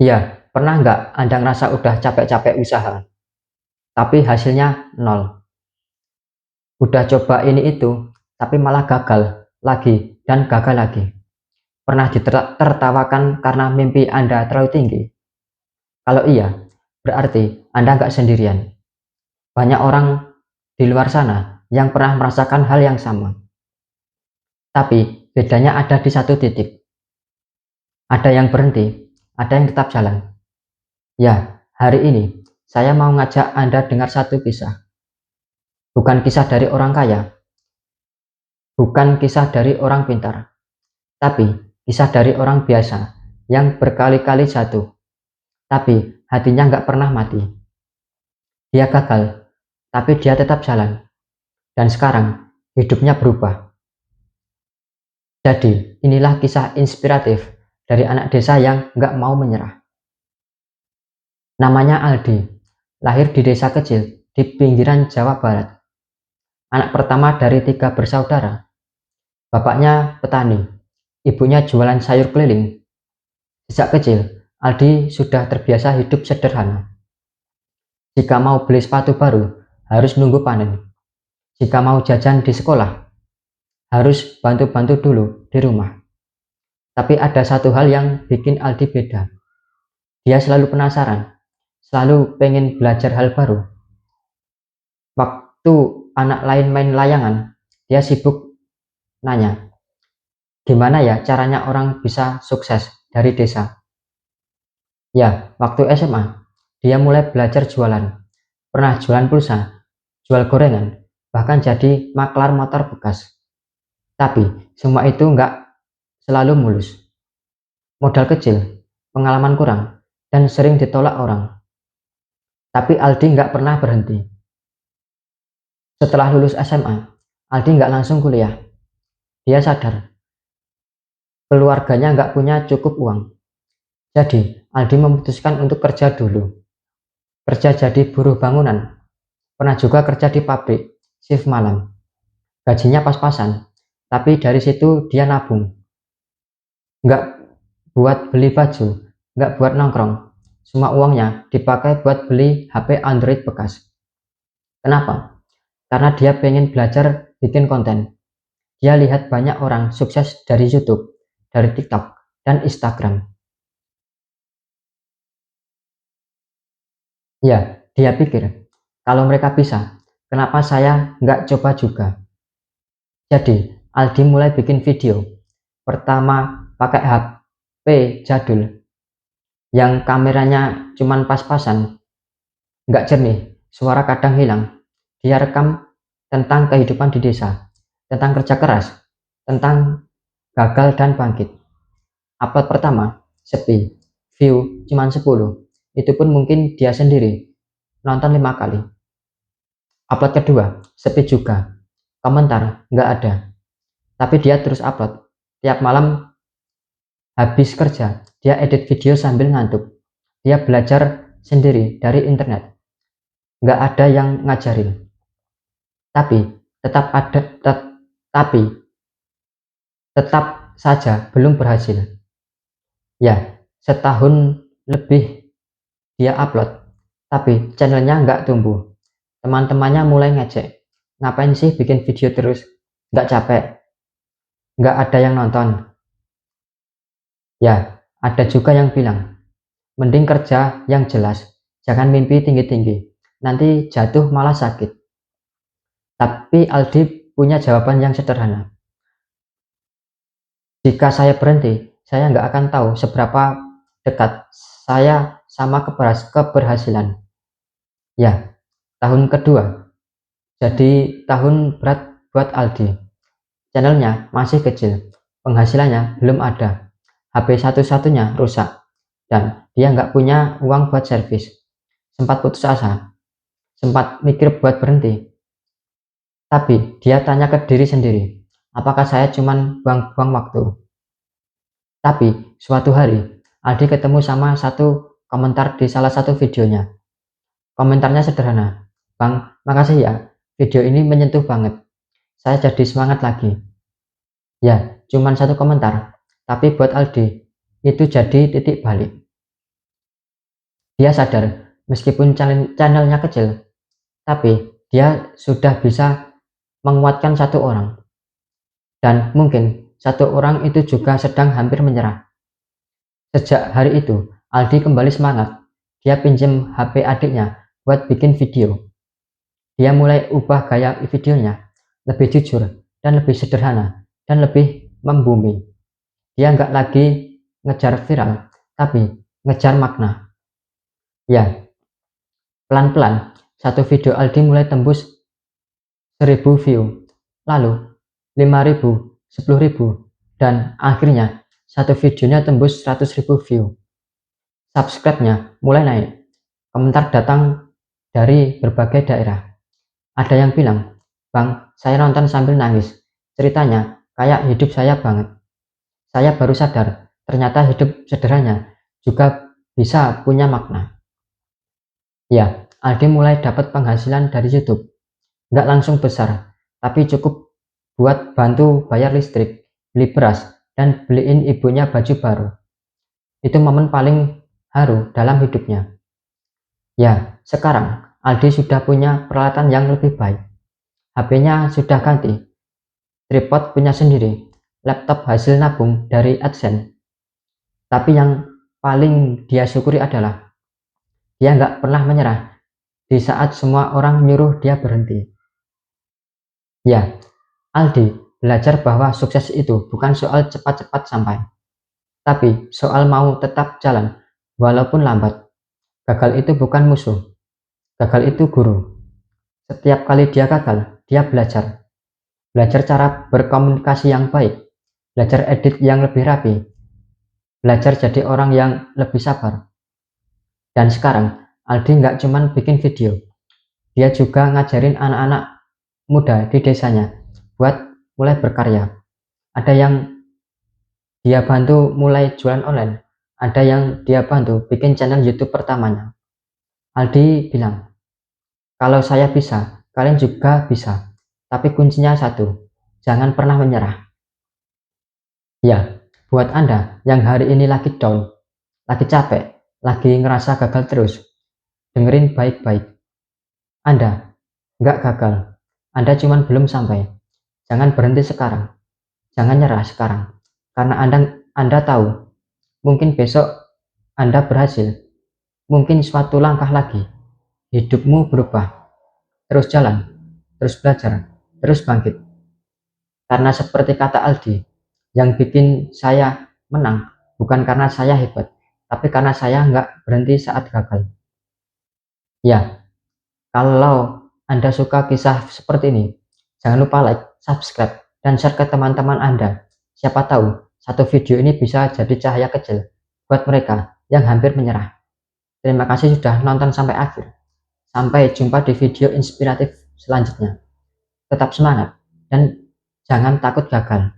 Iya, pernah nggak Anda ngerasa udah capek-capek usaha, tapi hasilnya nol? Udah coba ini itu, tapi malah gagal lagi dan gagal lagi. Pernah ditertawakan karena mimpi Anda terlalu tinggi? Kalau iya, berarti Anda nggak sendirian. Banyak orang di luar sana yang pernah merasakan hal yang sama. Tapi bedanya ada di satu titik. Ada yang berhenti, ada yang tetap jalan. Ya, hari ini saya mau ngajak Anda dengar satu kisah. Bukan kisah dari orang kaya, bukan kisah dari orang pintar, tapi kisah dari orang biasa yang berkali-kali jatuh, tapi hatinya nggak pernah mati. Dia gagal, tapi dia tetap jalan, dan sekarang hidupnya berubah. Jadi, inilah kisah inspiratif dari anak desa yang nggak mau menyerah. Namanya Aldi, lahir di desa kecil di pinggiran Jawa Barat. Anak pertama dari 3 bersaudara. Bapaknya petani, ibunya jualan sayur keliling. Sejak kecil, Aldi sudah terbiasa hidup sederhana. Jika mau beli sepatu baru, harus nunggu panen. Jika mau jajan di sekolah, harus bantu-bantu dulu di rumah. Tapi ada satu hal yang bikin Aldi beda. Dia selalu penasaran, selalu pengen belajar hal baru. Waktu anak lain main layangan, dia sibuk nanya, gimana ya caranya orang bisa sukses dari desa? Ya, waktu SMA, dia mulai belajar jualan. Pernah jualan pulsa, jual gorengan, bahkan jadi maklar motor bekas. Tapi semua itu nggak selalu mulus. Modal kecil, pengalaman kurang, dan sering ditolak orang. Tapi Aldi nggak pernah berhenti. Setelah lulus SMA, Aldi nggak langsung kuliah. Dia sadar, keluarganya nggak punya cukup uang. Jadi, Aldi memutuskan untuk kerja dulu. Kerja jadi buruh bangunan. Pernah juga kerja di pabrik, shift malam. Gajinya pas-pasan, tapi dari situ dia nabung. Nggak buat beli baju, nggak buat nongkrong. Semua uangnya dipakai buat beli HP Android bekas. Kenapa? Karena dia pengen belajar bikin konten. Dia lihat banyak orang sukses dari YouTube, dari TikTok, dan Instagram. Ya, dia pikir, kalau mereka bisa, kenapa saya nggak coba juga? Jadi, Aldi mulai bikin video. Pertama, pakai HP jadul, yang kameranya cuman pas-pasan, nggak jernih, suara kadang hilang. Dia rekam tentang kehidupan di desa, tentang kerja keras, tentang gagal dan bangkit. Upload pertama, sepi, view cuman 10. Itu pun mungkin dia sendiri, nonton 5 kali. Upload kedua, sepi juga, komentar nggak ada. Tapi dia terus upload. Tiap malam habis kerja, dia edit video sambil ngantuk. Dia belajar sendiri dari internet. Nggak ada yang ngajarin. Tapi tetap ada, tapi tetap saja belum berhasil. Ya, setahun lebih dia upload, tapi channelnya nggak tumbuh. Teman-temannya mulai ngecek. Ngapain sih bikin video terus? Nggak capek? Nggak ada yang nonton? Ya, ada juga yang bilang, mending kerja yang jelas, jangan mimpi tinggi-tinggi, nanti jatuh malah sakit. Tapi Aldi punya jawaban yang sederhana. Jika saya berhenti, saya nggak akan tahu seberapa dekat saya sama keberhasilan. Ya, tahun kedua, jadi tahun berat buat Aldi. Channelnya masih kecil, penghasilannya belum ada, HP satu-satunya rusak, dan dia nggak punya uang buat servis. Sempat putus asa, sempat mikir buat berhenti, tapi dia tanya ke diri sendiri, apakah saya cuman buang-buang waktu? Tapi suatu hari, Aldi ketemu sama satu komentar di salah satu videonya. Komentarnya sederhana, Bang, makasih ya, video ini menyentuh banget. Saya jadi semangat lagi. Ya, cuman satu komentar, tapi buat Aldi, itu jadi titik balik. Dia sadar meskipun channelnya kecil, tapi dia sudah bisa menguatkan satu orang. Dan mungkin satu orang itu juga sedang hampir menyerah. Sejak hari itu, Aldi kembali semangat. Dia pinjam HP adiknya buat bikin video. Dia mulai ubah gaya videonya, lebih jujur dan lebih sederhana dan lebih membumi. Dia nggak lagi ngejar viral, tapi ngejar makna. Ya, pelan-pelan satu video Aldi mulai tembus 1000 view, lalu 5000, 10.000, dan akhirnya satu videonya tembus 100.000 view. Subscribe-nya mulai naik. Komentar datang dari berbagai daerah. Ada yang bilang, "Bang, saya nonton sambil nangis. Ceritanya kayak hidup saya banget. Saya baru sadar, ternyata hidup sederhana juga bisa punya makna." Ya, Aldi mulai dapat penghasilan dari YouTube. Nggak langsung besar, tapi cukup buat bantu bayar listrik, beli beras, dan beliin ibunya baju baru. Itu momen paling haru dalam hidupnya. Ya, sekarang Aldi sudah punya peralatan yang lebih baik. HP-nya sudah ganti, tripod punya sendiri, laptop hasil nabung dari AdSense. Tapi yang paling dia syukuri adalah dia nggak pernah menyerah di saat semua orang nyuruh dia berhenti. Ya, Aldi belajar bahwa sukses itu bukan soal cepat-cepat sampai, tapi soal mau tetap jalan walaupun lambat. Gagal itu bukan musuh, gagal itu guru. Setiap kali dia gagal, dia belajar. Belajar cara berkomunikasi yang baik, belajar edit yang lebih rapi, belajar jadi orang yang lebih sabar. Dan sekarang, Aldi nggak cuma bikin video, dia juga ngajarin anak-anak muda di desanya buat mulai berkarya. Ada yang dia bantu mulai jualan online, ada yang dia bantu bikin channel YouTube pertamanya. Aldi bilang, "Kalau saya bisa, kalian juga bisa. Tapi kuncinya satu, jangan pernah menyerah." Ya, buat Anda yang hari ini lagi down, lagi capek, lagi ngerasa gagal terus, dengerin baik-baik. Anda nggak gagal, Anda cuma belum sampai. Jangan berhenti sekarang, jangan nyerah sekarang. Karena Anda tahu, mungkin besok Anda berhasil, mungkin suatu langkah lagi, hidupmu berubah. Terus jalan, terus belajar, terus bangkit. Karena seperti kata Aldi, yang bikin saya menang bukan karena saya hebat, tapi karena saya nggak berhenti saat gagal. Ya, kalau Anda suka kisah seperti ini, jangan lupa like, subscribe, dan share ke teman-teman Anda. Siapa tahu, satu video ini bisa jadi cahaya kecil buat mereka yang hampir menyerah. Terima kasih sudah nonton sampai akhir. Sampai jumpa di video inspiratif selanjutnya. Tetap semangat, dan jangan takut gagal.